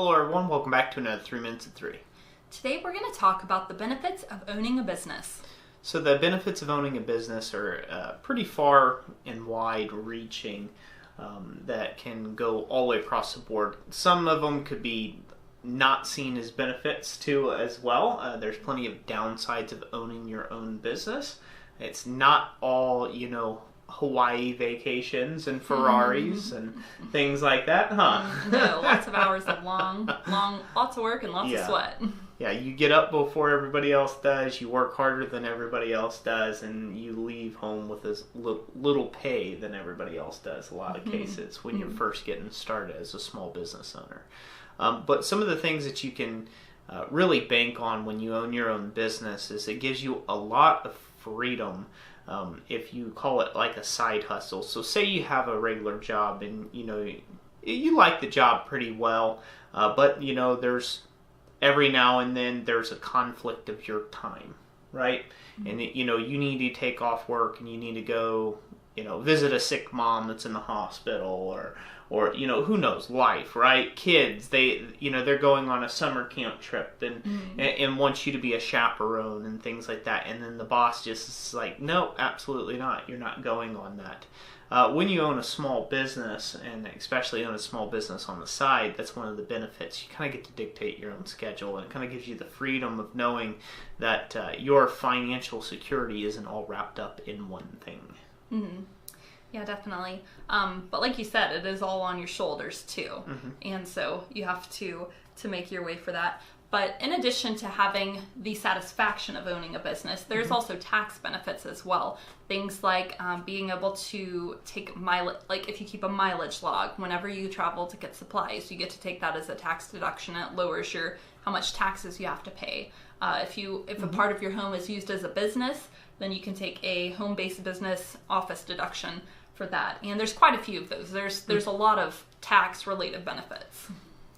Hello everyone, welcome back to another 3 Minutes at 3. Today we're going to talk about the benefits of owning a business. So the benefits of owning a business are pretty far and wide reaching that can go all the way across the board. Some of them could be not seen as benefits too as well. There's plenty of downsides of owning your own business. It's not all, Hawaii vacations and Ferraris and things like that, huh? No, lots of hours of long, lots of work and lots of sweat. Yeah, you get up before everybody else does, you work harder than everybody else does, and you leave home with as little pay than everybody else does, a lot of cases, when you're first getting started as a small business owner. But some of the things that you can really bank on when you own your own business is it gives you a lot of freedom. If you call it like a side hustle. So say you have a regular job and you like the job pretty well, but there's every now and then there's a conflict of your time, right? And you need to take off work and you need to go visit a sick mom that's in the hospital, or who knows, life, right? Kids, they're going on a summer camp trip and wants you to be a chaperone and things like that, and then the boss just is like, no, absolutely not, you're not going on that. When you own a small business, and especially own a small business on the side, that's one of the benefits. You kind of get to dictate your own schedule, and it kind of gives you the freedom of knowing that your financial security isn't all wrapped up in one thing. Mm-hmm. Yeah, definitely. But like you said, it is all on your shoulders too. And so you have to make your way for that. But in addition to having the satisfaction of owning a business, there's also tax benefits as well. Things like being able to take mileage, like if you keep a mileage log, whenever you travel to get supplies, you get to take that as a tax deduction. It lowers how much taxes you have to pay. If a part of your home is used as a business, then you can take a home-based business office deduction for that. And there's quite a few of those. There's a lot of tax-related benefits.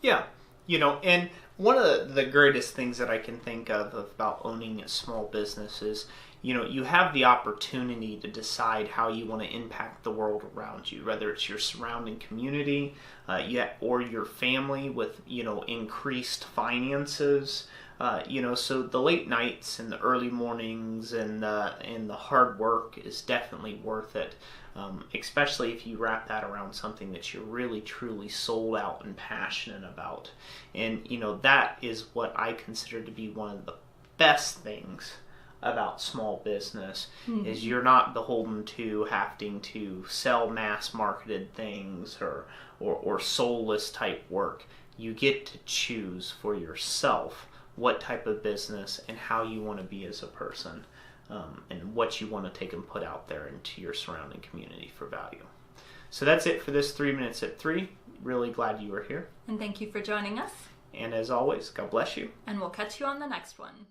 Yeah, and one of the greatest things that I can think of about owning a small business is, you have the opportunity to decide how you want to impact the world around you, whether it's your surrounding community, or your family with, increased finances. So the late nights and the early mornings and the hard work is definitely worth it, especially if you wrap that around something that you're really truly sold out and passionate about. And that is what I consider to be one of the best things about small business, is you're not beholden to having to sell mass marketed things or soulless type work. You get to choose for yourself what type of business and how you want to be as a person, and what you want to take and put out there into your surrounding community for value. So that's it for this 3 Minutes at 3. Really glad you were here. And thank you for joining us. And as always, God bless you. And we'll catch you on the next one.